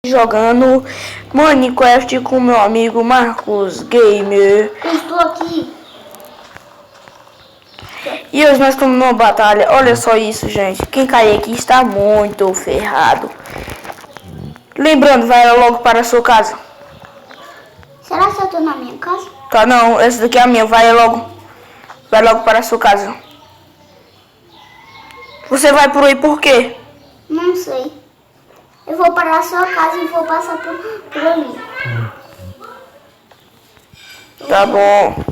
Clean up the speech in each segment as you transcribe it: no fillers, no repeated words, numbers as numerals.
Jogando Minecraft com meu amigo Marcos Gamer. Eu estou aqui. E hoje nós estamos numa batalha. Olha só isso, gente. Quem cair aqui está muito ferrado. Lembrando, vai logo para a sua casa. Será que eu estou na minha casa? Tá, não. Essa daqui é a minha. Vai logo para a sua casa. Você vai por aí por quê? Não sei. Eu vou para a sua casa e vou passar por ali. Tá bom.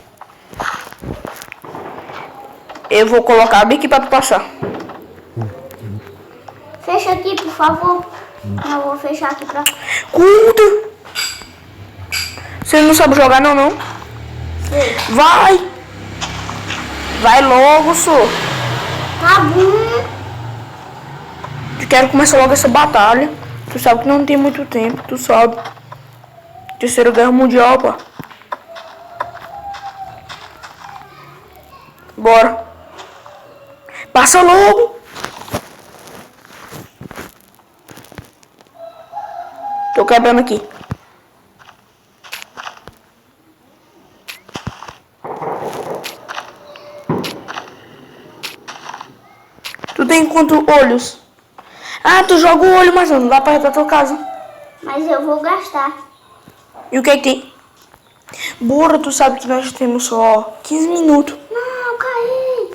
Eu vou colocar bem aqui para tu passar. Fecha aqui, por favor. Eu vou fechar aqui pra... Cuida! Você não sabe jogar não? Sei. Vai! Vai logo, senhor. Tá bom. Eu quero começar logo essa batalha. Tu sabe que não tem muito tempo, tu sabe. Terceira Guerra Mundial, pá. Bora. Passa logo. Tô quebrando aqui. Tu tem quantos olhos? Ah, tu joga o olho, mas não dá pra ir pra tua casa. Mas eu vou gastar. E o que tem? Bora, tu sabe que nós temos só 15 minutos. Não, caí.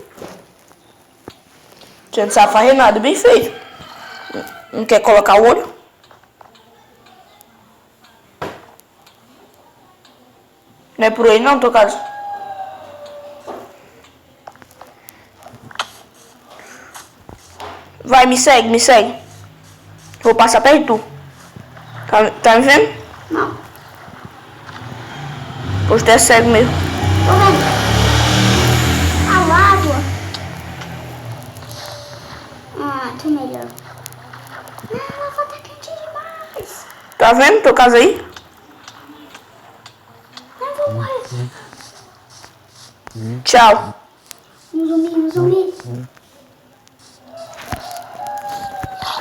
Você não sabe fazer nada, bem feito. Não quer colocar o olho? Não é por aí não, tua casa? Vai, me segue, me segue. Vou passar perto de tu. Tá me vendo? Não. Pois tu é cego mesmo. Tô vendo. A água. Tô melhor. Não, a água tá quentinha demais. Tá vendo tua casa aí? Eu vou morrer. Tchau. Um zumbi.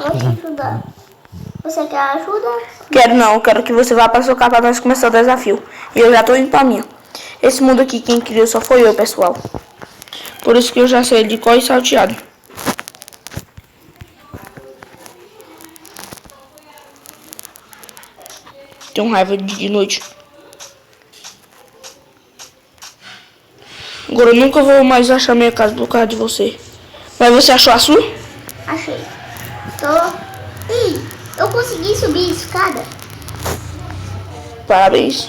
Vou te ajudar. Você quer ajuda? Quero não, quero que você vá pra sua casa pra nós começar o desafio. E eu já tô indo pra minha. Esse mundo aqui quem criou só foi eu, pessoal. Por isso que eu já sei de cor e salteado. Tenho raiva de noite. Agora eu nunca vou mais achar minha casa por causa de você. Mas você achou a sua? Achei. Ih, eu consegui subir a escada. Parabéns.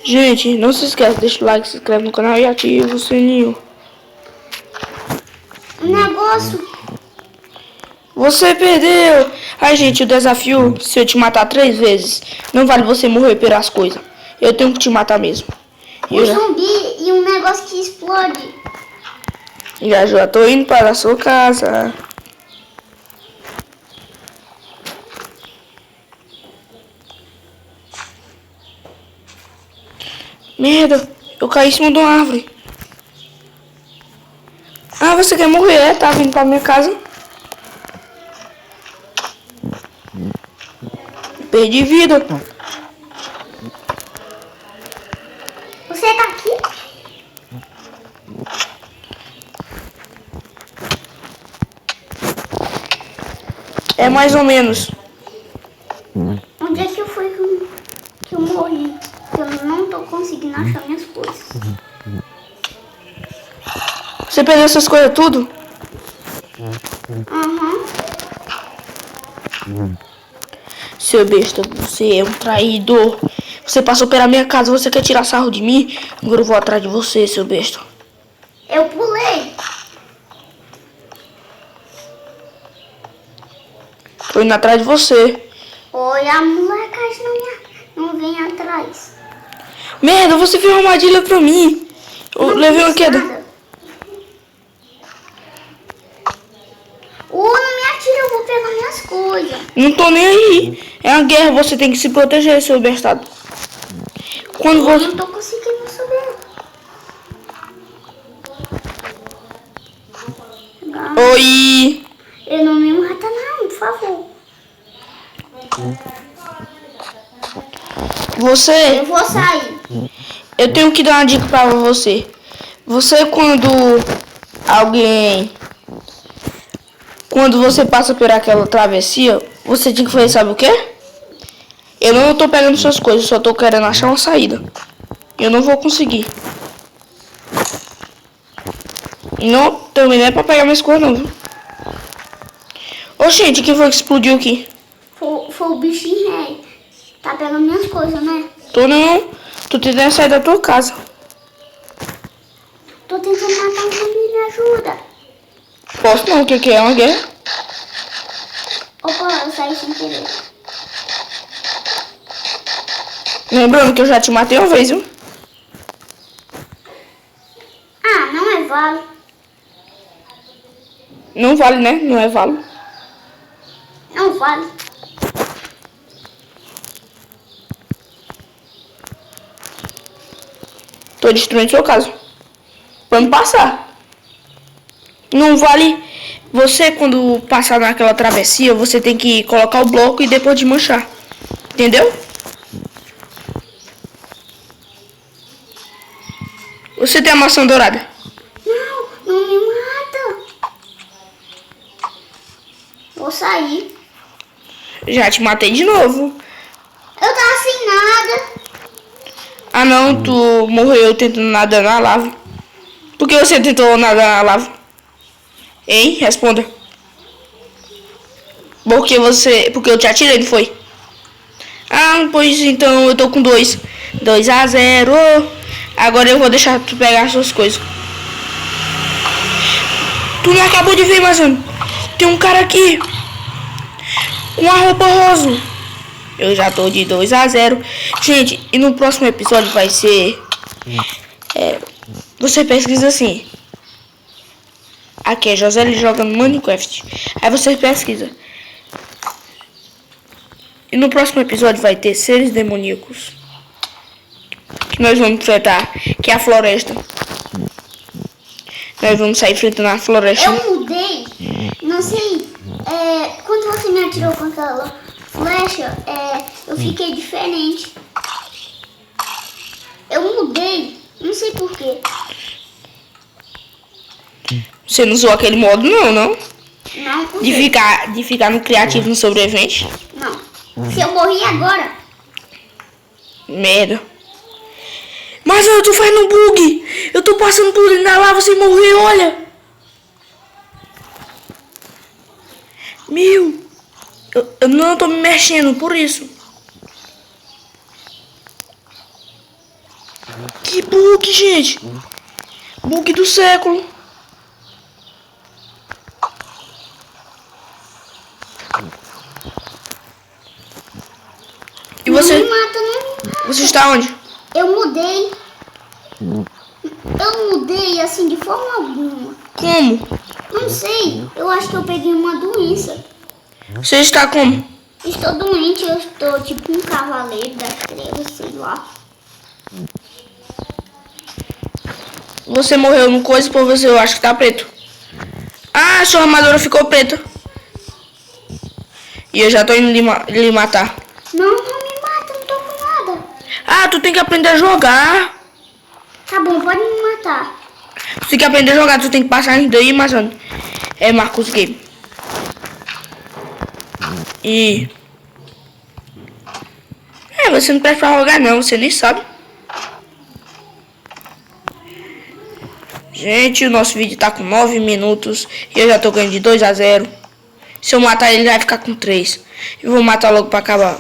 Gente, não se esquece, deixa o like, se inscreve no canal e ativa o sininho. Negócio. Você perdeu! Ai, gente, o desafio, se eu te matar 3 vezes, não vale você morrer pelas coisas. Eu tenho que te matar mesmo. Um zumbi e um negócio que explode. Já tô indo para a sua casa. Merda, eu caí em cima de uma árvore. Ah, você quer morrer, é? Tá vindo pra minha casa? Perdi vida. Você tá aqui? É mais ou menos. Onde é que eu fui que eu morri? Que eu não tô conseguindo achar minhas coisas. Você perdeu essas coisas tudo? Aham. Seu besta, você é um traidor. Você passou pela minha casa, você quer tirar sarro de mim? Agora eu vou atrás de você, seu besta. Eu pulei. Tô indo atrás de você. Oi, a molecagem não vem atrás. Merda, você fez uma armadilha pra mim. Eu levei uma queda. Nada. Não me atira, eu vou pegar minhas coisas. Não tô nem aí. É uma guerra, você tem que se proteger, seu bestado. Quando Eu você... não tô conseguindo subir. Oi. Ele não me mata não, por favor. Você, Eu vou sair. eu tenho que dar uma dica pra você. Você quando você passa por aquela travessia, você tem que fazer, sabe o quê? Eu não tô pegando suas coisas, só tô querendo achar uma saída. Eu não vou conseguir. E não, também não é pra pegar minhas coisas não, viu? Ô, gente, quem foi que explodiu aqui? Foi o bichinho rei. Tá pegando minhas coisas, né? Tô não. Tô tentando sair da tua casa. Tô tentando matar um zumbi, me ajuda. Posso não, o que é uma guerra? Opa, eu saí sem querer. Lembrando que eu já te matei uma vez, viu? Ah, não é vale. Não vale, né? Não é vale. Não vale. Tô destruindo seu caso. Vamos passar. Não vale. Você, quando passar naquela travessia, você tem que colocar o bloco e depois desmanchar. Entendeu? Você tem a maçã dourada? Não, não me mata. Vou sair. Já te matei de novo. Eu tava sem nada. Ah não, tu morreu tentando nadar na lava. Por que você tentou nadar na lava? Hein? Responda. Porque eu te atirei, não foi? Ah, pois então eu tô com 2-0. Agora eu vou deixar tu pegar as suas coisas. Tu não acabou de ver, mas tem um cara aqui com a roupa rosa. Eu já tô de 2-0. Gente, e no próximo episódio vai ser... você pesquisa assim. Aqui é José jogando Minecraft. Aí você pesquisa. E no próximo episódio vai ter seres demoníacos. Que nós vamos enfrentar. Que é a floresta. Nós vamos sair enfrentando a floresta. Eu mudei. Não sei. Quando você me atirou com aquela flecha, eu fiquei diferente. Eu mudei. Não sei porquê. Você não usou aquele modo não? Não, De ficar no criativo no sobrevivente? não. Se eu morri agora. Merda. Mas eu tô fazendo bug. Eu tô passando por ele na lava sem morrer, olha. Meu. Eu não tô me mexendo por isso. Que bug, gente. Bug do século. E você? Não me mata, não me mata. Você está onde? Eu mudei. Eu mudei assim de forma alguma. Como? Não sei. Eu acho que eu peguei uma doença. Você está como? Estou doente, eu estou tipo um cavaleiro das trevas, sei lá. Você morreu no coisa por você, eu acho que tá preto. Ah, sua armadura ficou preta. E eu já tô indo lhe matar. Não, não me mata, não tô com nada. Ah, tu tem que aprender a jogar. Tá bom, pode me matar. Tu tem que aprender a jogar, tu tem que passar isso daí, mas é Marcos Game. E... você não presta pra jogar não, você nem sabe. Gente, o nosso vídeo tá com 9 minutos e eu já tô ganhando de 2-0. Se eu matar ele, vai ficar com 3. Eu vou matar logo pra acabar.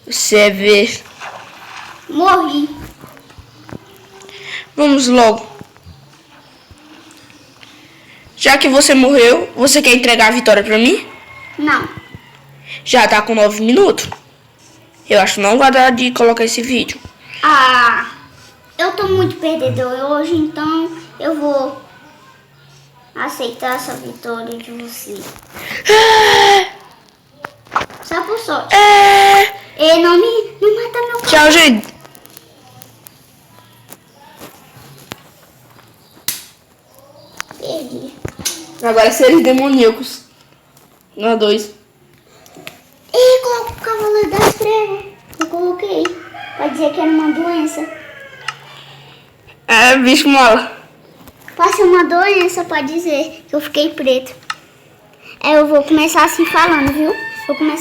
Você vê. Morri. Vamos logo. Já que você morreu, você quer entregar a vitória pra mim? Não. Já tá com 9 minutos. Eu acho que não vai dar de colocar esse vídeo. Ah, eu tô muito perdedor hoje, então eu vou aceitar essa vitória de você. Só por sorte. E não me mata meu Tchau, gente. Perdi. Agora seres demoníacos. Na 2. E coloca o Cavaleiro das Trevas. Eu coloquei. Pra dizer que era uma doença. É, bicho mala. Passa uma doença pra dizer que eu fiquei preto. Eu vou começar assim falando, viu? Vou começar.